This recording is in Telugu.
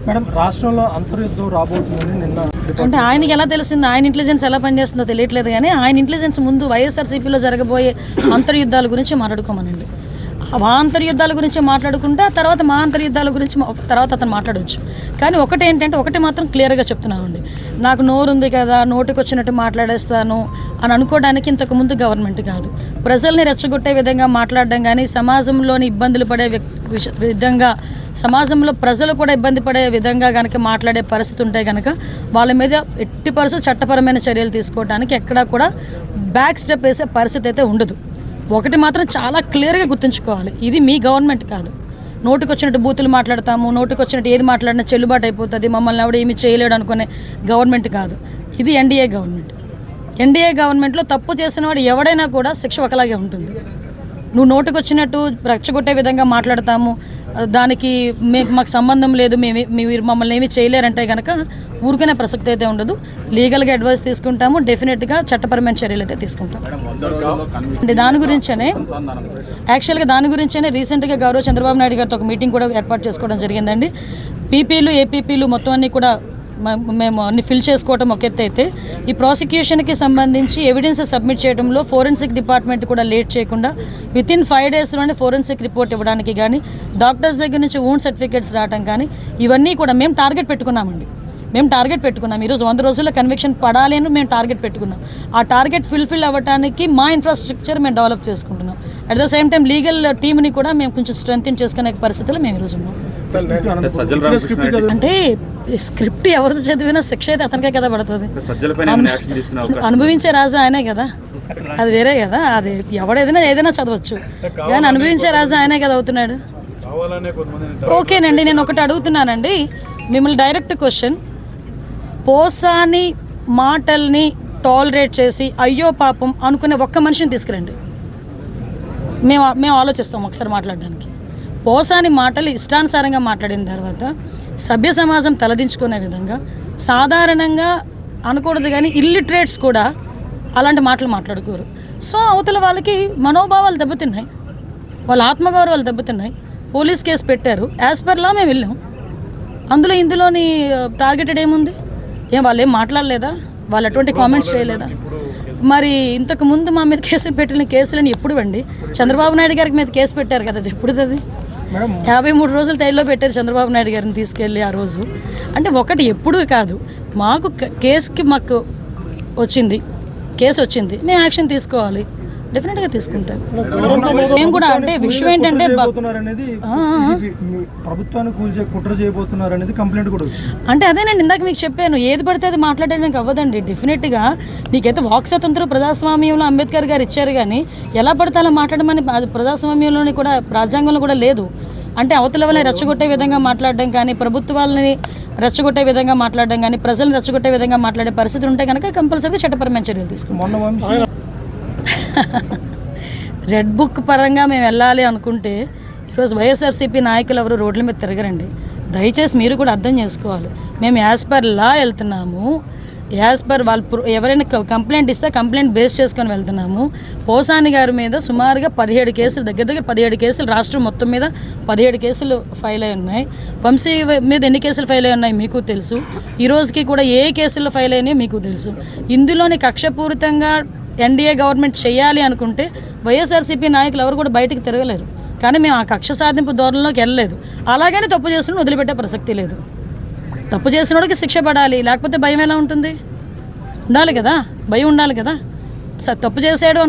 మేడం రాష్ట్రంలో అంతర్యుద్ధం రాబోతుందని నిన్న అంటే ఆయనకి ఎలా తెలిసింది, ఆయన ఇంటెలిజెన్స్ ఎలా పనిచేస్తుందో తెలియట్లేదు. కానీ ఆయన ఇంటెలిజెన్స్ ముందు వైఎస్ఆర్సీపీలో జరగబోయే అంతర్యుద్ధాల గురించి మాట్లాడుకోమనండి. మా అంతర్యుద్ధాల గురించి మాట్లాడుకుంటే తర్వాత మా అంతర్యుద్ధాల గురించి తర్వాత అతను మాట్లాడవచ్చు. కానీ ఒకటి మాత్రం క్లియర్గా చెప్తున్నామండి, నాకు నోరు ఉంది కదా నోటికి వచ్చినట్టు మాట్లాడేస్తాను అని అనుకోవడానికి ఇంతకుముందు గవర్నమెంట్ కాదు. ప్రజల్ని రెచ్చగొట్టే విధంగా మాట్లాడడం కానీ, సమాజంలోని ఇబ్బందులు పడే విధంగా, సమాజంలో ప్రజలు కూడా ఇబ్బంది పడే విధంగా కనుక మాట్లాడే పరిస్థితి ఉంటే కనుక వాళ్ళ మీద ఎట్టి పరిస్థితి చట్టపరమైన చర్యలు తీసుకోవడానికి ఎక్కడా కూడా బ్యాక్ స్టెప్ వేసే పరిస్థితి అయితే ఉండదు. ఒకటి మాత్రం చాలా క్లియర్గా గుర్తుంచుకోవాలి, ఇది మీ గవర్నమెంట్ కాదు. నోటికి వచ్చినట్టు బూతులు మాట్లాడతాము, నోటికి వచ్చినట్టు ఏది మాట్లాడినా చెల్లుబాటు అయిపోతుంది, మమ్మల్ని ఎవడు ఏమీ చేయలేడు అనుకునే గవర్నమెంట్ కాదు. ఇది ఎన్డీఏ గవర్నమెంట్. ఎన్డీఏ గవర్నమెంట్లో తప్పు చేసిన వాడు ఎవడైనా కూడా శిక్ష ఒకలాగే ఉంటుంది. నువ్వు నోటికి వచ్చినట్టు రెచ్చగొట్టే విధంగా మాట్లాడతాము, దానికి మాకు సంబంధం లేదు, మీరు మమ్మల్ని ఏమీ చేయలేరంటే కనుక ఊరుకునే ప్రసక్తి అయితే ఉండదు. లీగల్గా అడ్వైస్ తీసుకుంటాము, డెఫినెట్గా చట్టపరమైన చర్యలు అయితే తీసుకుంటాం. అంటే దాని గురించేనే రీసెంట్గా గౌరవ చంద్రబాబు నాయుడు గారితో ఒక మీటింగ్ కూడా ఏర్పాటు చేసుకోవడం జరిగిందండి. పీపీలు ఏపీపీలు మొత్తం అన్నీ కూడా మేము అన్ని ఫిల్ చేసుకోవటం ఒక ఎత్తు అయితే, ఈ ప్రాసిక్యూషన్కి సంబంధించి ఎవిడెన్స్ సబ్మిట్ చేయడంలో ఫోరెన్సిక్ డిపార్ట్మెంట్ కూడా లేట్ చేయకుండా వితిన్ 5 daysలోనే ఫోరెన్సిక్ రిపోర్ట్ ఇవ్వడానికి కానీ, డాక్టర్స్ దగ్గర నుంచి వూండ్ సర్టిఫికేట్స్ రావడం కానీ, ఇవన్నీ కూడా మేము టార్గెట్ పెట్టుకున్నామండి. ఈరోజు 100 రోజుల్లో కన్విక్షన్ పడాలి అని మేము టార్గెట్ పెట్టుకున్నాం. ఆ టార్గెట్ ఫుల్ఫిల్ అవ్వడానికి మా ఇన్ఫ్రాస్ట్రక్చర్ మేము డెవలప్ చేసుకుంటున్నాం. At the same time legal టీమ్ని కూడా మేము కొంచెం స్ట్రెంగ్తన్ చేసుకునే పరిస్థితులు మేము ఈరోజు ఉన్నాం. అంటే స్క్రిప్ట్ ఎవరిది చదివినా శిక్ష అయితే అతనికే కదా పడుతుంది. అనుభవించే రాజా ఆయనే కదా, అది వేరే కదా. అది ఏదైనా చదవచ్చు, కానీ అనుభవించే రాజా ఆయనే కదా అవుతున్నాడు. ఓకేనండి, నేను ఒకటి అడుగుతున్నానండి మిమ్మల్ని, డైరెక్ట్ క్వశ్చన్. పోసాని మాటల్ని టాలరేట్ చేసి అయ్యో పాపం అనుకునే ఒక్క మనిషిని తీసుకురండి, మేము ఆలోచిస్తాం ఒకసారి మాట్లాడడానికి. పోసాని మాటలు ఇష్టానుసారంగా మాట్లాడిన తర్వాత సభ్య సమాజం తలదించుకునే విధంగా, సాధారణంగా అనకూడదు కానీ ఇల్లిటరేట్స్ కూడా అలాంటి మాటలు మాట్లాడుకోరు. సో అవతల వాళ్ళకి మనోభావాలు దెబ్బతిన్నాయి, వాళ్ళ ఆత్మగౌరవాలు దెబ్బతిన్నాయి. పోలీస్ కేసు పెట్టారు, యాజ్ పర్ లా మేము వెళ్ళాం. ఇందులోని టార్గెటెడ్ ఏముంది? వాళ్ళు ఏం మాట్లాడలేదా? వాళ్ళు అటువంటి కామెంట్స్ చేయలేదా? మరి ఇంతకు ముందు మా మీద కేసులు పెట్టిన కేసులని ఎప్పుడు అండి? చంద్రబాబు నాయుడు గారికి మీద కేసు పెట్టారు కదా, అది ఎప్పుడు? అది 53 రోజులు తైల్లో పెట్టారు చంద్రబాబు నాయుడు గారిని తీసుకెళ్ళి ఆ రోజు. అంటే ఒకటి ఎప్పుడు కాదు, మాకు మాకు కేసు వచ్చింది, మేము యాక్షన్ తీసుకోవాలి, డెఫినెట్గా తీసుకుంటాం. మేము కూడా అంటే విషయం ఏంటంటే ప్రభుత్వాన్ని కూల్చే కుట్ర చేయబోతున్నారు అనేది కంప్లైంట్ కూడా వచ్చింది. అంటే అదేనండి, ఇందాక మీకు చెప్పాను, ఏది పడితే అది మాట్లాడడానికి అవ్వదండి. డెఫినెట్గా నీకైతే వాక్ స్వాతంత్రం ప్రజాస్వామ్యంలో అంబేద్కర్ గారు ఇచ్చారు, కానీ ఎలా పడితే అలా మాట్లాడమని అది ప్రజాస్వామ్యంలోని కూడా రాజ్యాంగంలో కూడా లేదు. అంటే అవతల వాళ్ళని రెచ్చగొట్టే విధంగా మాట్లాడడం కానీ, ప్రభుత్వాలని రెచ్చగొట్టే విధంగా మాట్లాడడం కానీ, ప్రజలను రెచ్చగొట్టే విధంగా మాట్లాడే పరిస్థితి ఉంటే కనుక కంపల్సరీగా చట్టపరమైన చర్యలు తీసుకుంటాం. రెడ్ బుక్ పరంగా మేము వెళ్ళాలి అనుకుంటే ఈరోజు వైఎస్ఆర్సీపీ నాయకులు ఎవరు రోడ్ల మీద తిరగరండి. దయచేసి మీరు కూడా అర్థం చేసుకోవాలి, మేము యాజ్ పర్ లా వెళ్తున్నాము, యాజ్ పర్ వాళ్ళు ఎవరైనా కంప్లైంట్ ఇస్తే కంప్లైంట్ బేస్ చేసుకొని వెళ్తున్నాము. పోసాని గారి మీద సుమారుగా 17 కేసులు, దగ్గర 17 కేసులు రాష్ట్రం మొత్తం మీద 17 కేసులు ఫైల్ అయి ఉన్నాయి. వంశీ మీద ఎన్ని కేసులు ఫైల్ అయి ఉన్నాయి మీకు తెలుసు. ఈ రోజుకి కూడా ఏ కేసులు ఫైల్ అయినాయో మీకు తెలుసు. ఇందులోని కక్షపూరితంగా ఎన్డీఏ గవర్నమెంట్ చేయాలి అనుకుంటే వైఎస్ఆర్సీపీ నాయకులు ఎవరు కూడా బయటికి తిరగలేరు. కానీ మేము ఆ కక్ష సాధింపు ధోరణిలోకి వెళ్ళలేదు. అలాగని తప్పు చేసిన వదిలిపెట్టే ప్రసక్తి లేదు. తప్పు చేసినోడికి శిక్ష పడాలి, లేకపోతే భయం ఎలా ఉంటుంది? ఉండాలి కదా, భయం ఉండాలి కదా. తప్పు చేసాడు